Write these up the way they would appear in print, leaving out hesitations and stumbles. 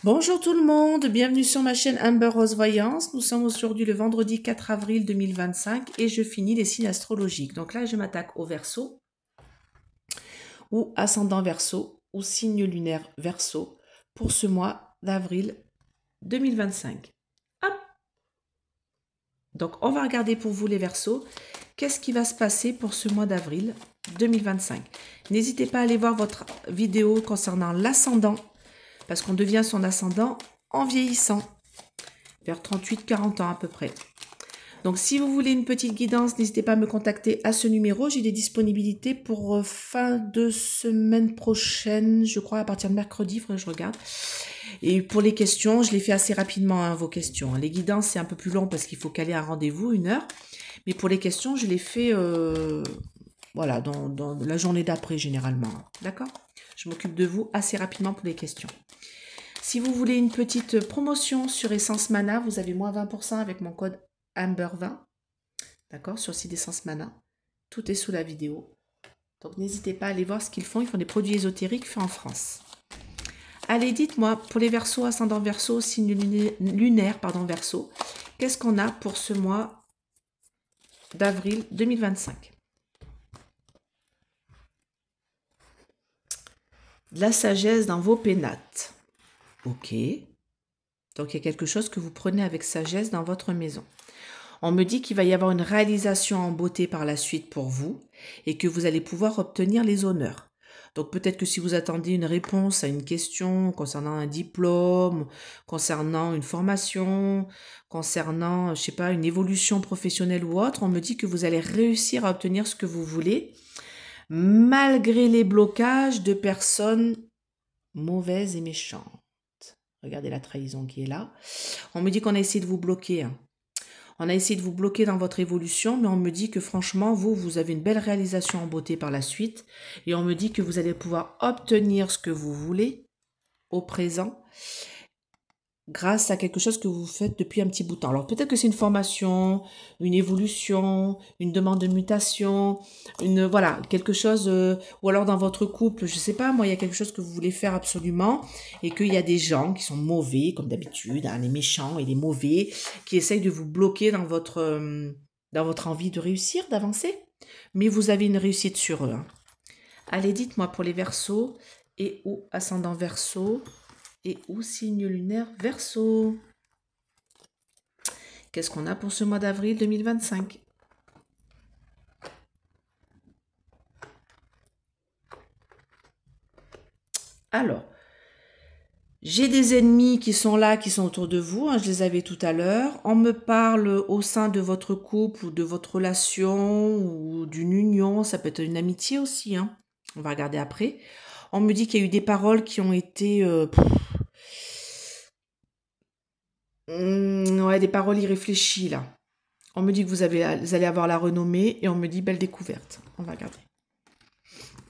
Bonjour tout le monde, bienvenue sur ma chaîne Amber Rose Voyance. Nous sommes aujourd'hui le vendredi 4 avril 2025 et je finis les signes astrologiques. Donc là, je m'attaque au Verseau ou ascendant Verseau ou signe lunaire Verseau pour ce mois d'avril 2025. Hop. Donc on va regarder pour vous les Verseaux. Qu'est-ce qui va se passer pour ce mois d'avril 2025? N'hésitez pas à aller voir votre vidéo concernant l'ascendant, parce qu'on devient son ascendant en vieillissant, vers 38-40 ans à peu près. Donc si vous voulez une petite guidance, n'hésitez pas à me contacter à ce numéro. J'ai des disponibilités pour fin de semaine prochaine, je crois à partir de mercredi, il faudrait que je regarde. Et pour les questions, je les fais assez rapidement, hein, vos questions. Les guidances, c'est un peu plus long parce qu'il faut caler un rendez-vous, 1 heure. Mais pour les questions, je les fais voilà, dans la journée d'après généralement. D'accord? Je m'occupe de vous assez rapidement pour les questions. Si vous voulez une petite promotion sur Essence Mana, vous avez moins 20% avec mon code Amber20. D'accord? Sur le site d'Essence Mana. Tout est sous la vidéo. Donc n'hésitez pas à aller voir ce qu'ils font. Ils font des produits ésotériques faits en France. Allez, dites-moi, pour les Verseaux, ascendant Verseau, signe lunaire, Verseau, qu'est-ce qu'on a pour ce mois d'avril 2025? De la sagesse dans vos pénates. Ok. Donc il y a quelque chose que vous prenez avec sagesse dans votre maison. On me dit qu'il va y avoir une réalisation en beauté par la suite pour vous et que vous allez pouvoir obtenir les honneurs. Donc peut-être que si vous attendez une réponse à une question concernant un diplôme, concernant une formation, concernant, je sais pas, une évolution professionnelle ou autre, on me dit que vous allez réussir à obtenir ce que vous voulez malgré les blocages de personnes mauvaises et méchantes. Regardez la trahison qui est là. On me dit qu'on a essayé de vous bloquer. On a essayé de vous bloquer dans votre évolution, mais on me dit que franchement, vous avez une belle réalisation en beauté par la suite. Et on me dit que vous allez pouvoir obtenir ce que vous voulez au présent grâce à quelque chose que vous faites depuis un petit bout de temps. Alors peut-être que c'est une formation, une évolution, une demande de mutation, voilà, quelque chose, ou alors dans votre couple, je sais pas, moi il y a quelque chose que vous voulez faire absolument et qu'il y a des gens qui sont mauvais, comme d'habitude, hein, les méchants et les mauvais, qui essayent de vous bloquer dans votre envie de réussir, d'avancer. Mais vous avez une réussite sur eux. Hein. Allez, dites-moi pour les Verseaux et ou ascendant Verseau, et ou signe lunaire Verseau. Qu'est-ce qu'on a pour ce mois d'avril 2025? Alors, j'ai des ennemis qui sont là, qui sont autour de vous, hein, je les avais tout à l'heure. On me parle au sein de votre couple ou de votre relation ou d'une union, ça peut être une amitié aussi, hein. On va regarder après. On me dit qu'il y a eu des paroles qui ont été... ouais, des paroles irréfléchies là. On me dit que vous allez avoir la renommée et on me dit belle découverte. On va regarder.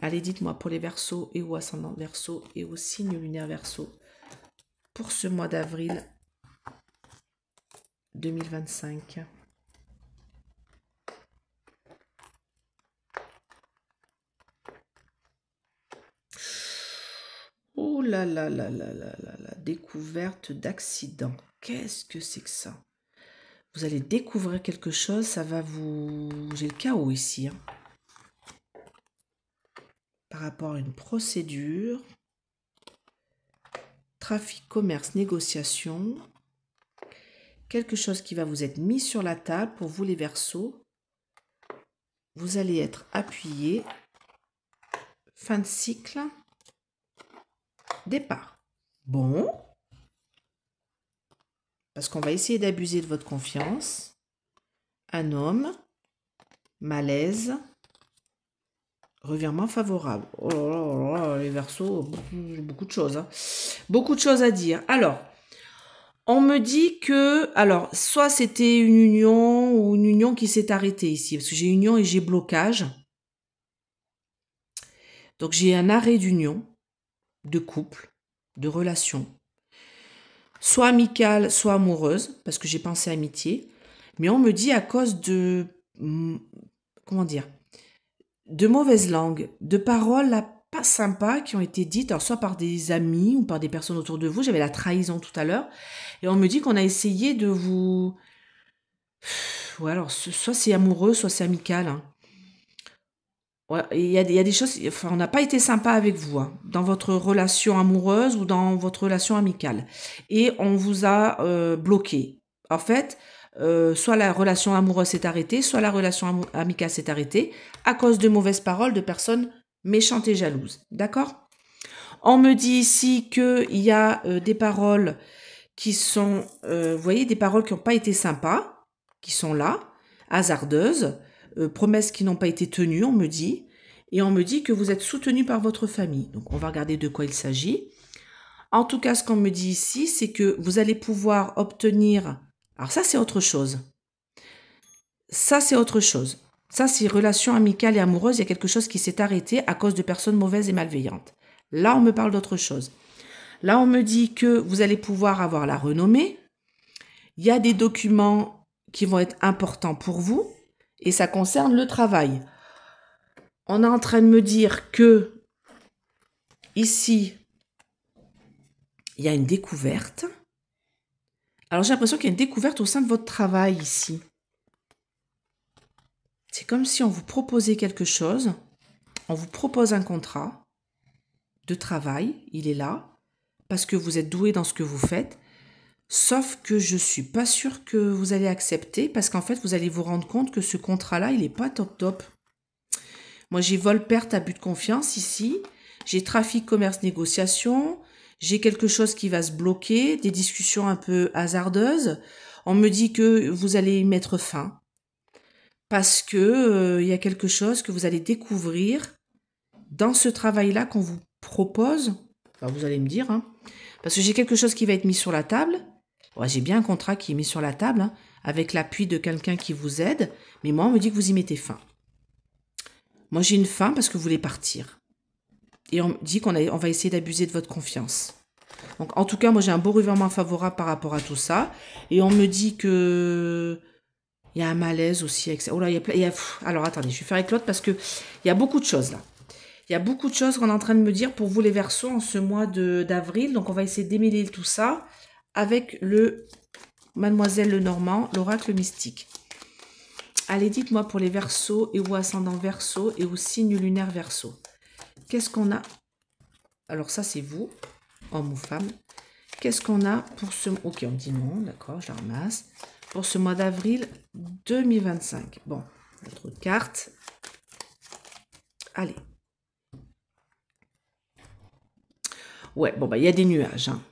Allez, dites-moi pour les Verseaux et ou ascendant Verseau et au signe lunaire Verseau pour ce mois d'avril 2025. Oh là là là là là là là, découverte d'accident. Qu'est-ce que c'est que ça? Vous allez découvrir quelque chose, ça va vous... J'ai le chaos ici. Hein. Par rapport à une procédure, trafic, commerce, négociation, quelque chose qui va vous être mis sur la table pour vous les Verseaux. Vous allez être appuyé, fin de cycle, départ. Bon, parce qu'on va essayer d'abuser de votre confiance. Un homme, malaise, revirement favorable. Oh là là, les Verseaux, beaucoup de choses. Hein. Beaucoup de choses à dire. Alors, on me dit que, alors, soit c'était une union ou une union qui s'est arrêtée ici, parce que j'ai union et j'ai blocage. Donc, j'ai un arrêt d'union, de couple, de relation, soit amicale, soit amoureuse, parce que j'ai pensé amitié. Mais on me dit à cause de, comment dire, de mauvaises langues, de paroles pas sympas qui ont été dites, alors soit par des amis ou par des personnes autour de vous. J'avais la trahison tout à l'heure. Et on me dit qu'on a essayé de vous... Ouais, alors, soit c'est amoureux, soit c'est amical. Hein. Ouais, il y a des choses... Enfin, on n'a pas été sympa avec vous, hein, dans votre relation amoureuse ou dans votre relation amicale. Et on vous a bloqué. En fait, soit la relation amoureuse s'est arrêtée, soit la relation amicale s'est arrêtée à cause de mauvaises paroles de personnes méchantes et jalouses. D'accord? On me dit ici qu'il y a des paroles qui sont, vous voyez, des paroles qui n'ont pas été sympas, qui sont là, hasardeuses, promesses qui n'ont pas été tenues, on me dit, et on me dit que vous êtes soutenu par votre famille. Donc, on va regarder de quoi il s'agit. En tout cas, ce qu'on me dit ici, c'est que vous allez pouvoir obtenir... Alors ça, c'est autre chose. Ça, c'est autre chose. Ça, c'est relation amicale et amoureuse. Il y a quelque chose qui s'est arrêté à cause de personnes mauvaises et malveillantes. Là, on me parle d'autre chose. Là, on me dit que vous allez pouvoir avoir la renommée. Il y a des documents qui vont être importants pour vous et ça concerne le travail. On est en train de me dire que ici, il y a une découverte. Alors, j'ai l'impression qu'il y a une découverte au sein de votre travail ici. C'est comme si on vous proposait quelque chose. On vous propose un contrat de travail. Il est là parce que vous êtes doué dans ce que vous faites. Sauf que je ne suis pas sûre que vous allez accepter parce qu'en fait, vous allez vous rendre compte que ce contrat-là, il n'est pas top top. Moi, j'ai vol, perte, abus de confiance ici. J'ai trafic, commerce, négociation. J'ai quelque chose qui va se bloquer, des discussions un peu hasardeuses. On me dit que vous allez y mettre fin parce que y a quelque chose que vous allez découvrir dans ce travail-là qu'on vous propose. Enfin, vous allez me dire, hein, parce que j'ai quelque chose qui va être mis sur la table. Ouais, j'ai bien un contrat qui est mis sur la table, hein, avec l'appui de quelqu'un qui vous aide, mais moi, on me dit que vous y mettez fin. Moi, j'ai une fin parce que vous voulez partir. Et on me dit qu'on va essayer d'abuser de votre confiance. Donc, en tout cas, moi, j'ai un beau revirement favorable par rapport à tout ça. Et on me dit que... Il y a un malaise aussi avec ça. Oh là, alors, attendez, je vais faire avec l'autre parce qu'il y a beaucoup de choses là. Il y a beaucoup de choses qu'on est en train de me dire pour vous les Verseaux en ce mois d'avril. Donc, on va essayer de démêler tout ça avec le Mademoiselle Lenormand, l'oracle mystique. Allez, dites-moi pour les Verseaux et ou ascendant Verseau et ou signe lunaire Verseau. Qu'est-ce qu'on a? Alors ça, c'est vous, homme ou femme. Qu'est-ce qu'on a pour ce... Ok, on me dit non, d'accord, je la ramasse. Pour ce mois d'avril 2025. Bon, notre carte. Allez. Ouais, bon, bah, il y a des nuages, hein.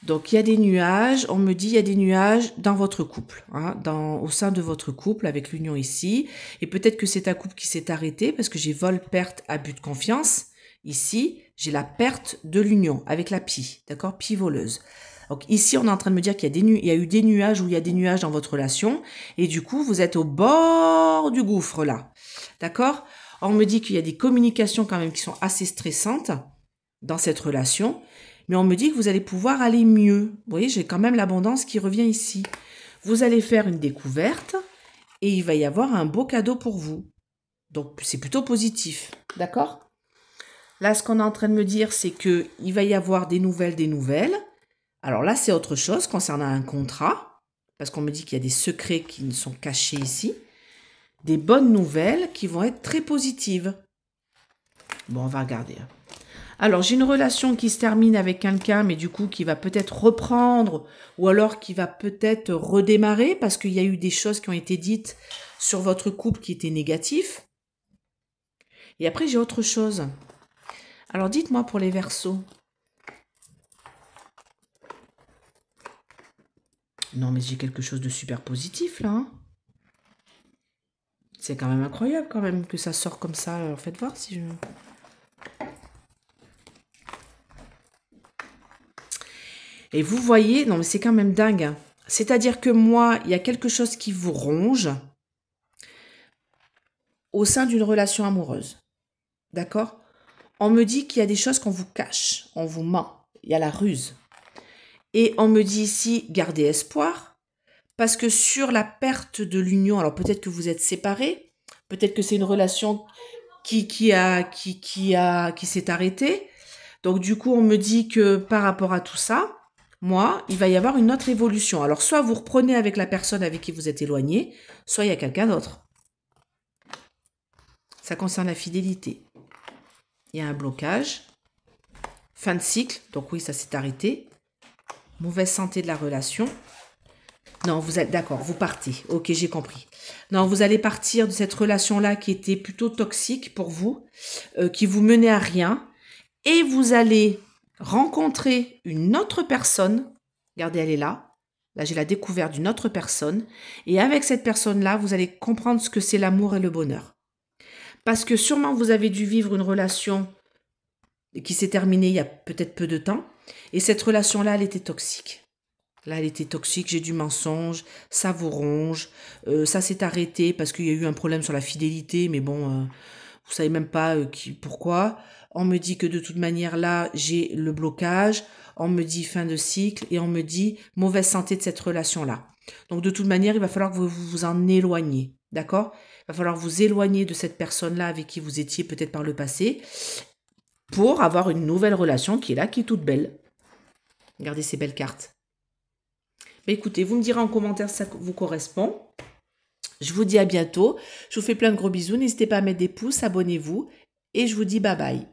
Donc, il y a des nuages, on me dit il y a des nuages dans votre couple, hein, au sein de votre couple avec l'union ici. Et peut-être que c'est un couple qui s'est arrêté parce que j'ai vol, perte, abus de confiance. Ici, j'ai la perte de l'union avec la pie, d'accord, pie voleuse. Donc ici, on est en train de me dire qu'il y a eu des nuages ou il y a des nuages dans votre relation. Et du coup, vous êtes au bord du gouffre là, d'accord. On me dit qu'il y a des communications quand même qui sont assez stressantes dans cette relation. Mais on me dit que vous allez pouvoir aller mieux. Vous voyez, j'ai quand même l'abondance qui revient ici. Vous allez faire une découverte et il va y avoir un beau cadeau pour vous. Donc, c'est plutôt positif. D'accord? Là, ce qu'on est en train de me dire, c'est qu'il va y avoir des nouvelles. Alors là, c'est autre chose concernant un contrat. Parce qu'on me dit qu'il y a des secrets qui sont cachés ici. Des bonnes nouvelles qui vont être très positives. Bon, on va regarder. Alors, j'ai une relation qui se termine avec quelqu'un, mais du coup, qui va peut-être reprendre ou alors qui va peut-être redémarrer parce qu'il y a eu des choses qui ont été dites sur votre couple qui étaient négatives. Et après, j'ai autre chose. Alors, dites-moi pour les Verseaux. Non, mais j'ai quelque chose de super positif, là. Hein. C'est quand même incroyable, quand même, que ça sort comme ça. Alors, faites voir si je... Et vous voyez, non mais c'est quand même dingue. Hein. C'est-à-dire que moi, il y a quelque chose qui vous ronge au sein d'une relation amoureuse. D'accord? On me dit qu'il y a des choses qu'on vous cache, on vous ment. Il y a la ruse. Et on me dit ici, gardez espoir, parce que sur la perte de l'union, alors peut-être que vous êtes séparés, peut-être que c'est une relation qui s'est arrêté. Donc, du coup, on me dit que par rapport à tout ça, moi, il va y avoir une autre évolution. Alors, soit vous reprenez avec la personne avec qui vous êtes éloigné, soit il y a quelqu'un d'autre. Ça concerne la fidélité. Il y a un blocage. Fin de cycle. Donc, oui, ça s'est arrêté. Mauvaise santé de la relation. Non, vous êtes d'accord, vous partez. Ok, j'ai compris. Non, vous allez partir de cette relation-là qui était plutôt toxique pour vous, qui vous menait à rien. Et vous allez rencontrer une autre personne. Regardez, elle est là. Là, j'ai la découverte d'une autre personne. Et avec cette personne-là, vous allez comprendre ce que c'est l'amour et le bonheur. Parce que sûrement, vous avez dû vivre une relation qui s'est terminée il y a peut-être peu de temps. Et cette relation-là, elle était toxique. Là, elle était toxique, j'ai du mensonge, ça vous ronge, ça s'est arrêté parce qu'il y a eu un problème sur la fidélité, mais bon, vous savez même pas pourquoi. On me dit que de toute manière, là, j'ai le blocage, on me dit fin de cycle et on me dit mauvaise santé de cette relation-là. Donc, de toute manière, il va falloir que vous vous en éloigniez, d'accord? Il va falloir vous éloigner de cette personne-là avec qui vous étiez peut-être par le passé pour avoir une nouvelle relation qui est là, qui est toute belle. Regardez ces belles cartes. Mais écoutez, vous me direz en commentaire si ça vous correspond. Je vous dis à bientôt. Je vous fais plein de gros bisous. N'hésitez pas à mettre des pouces, abonnez-vous. Et je vous dis bye bye.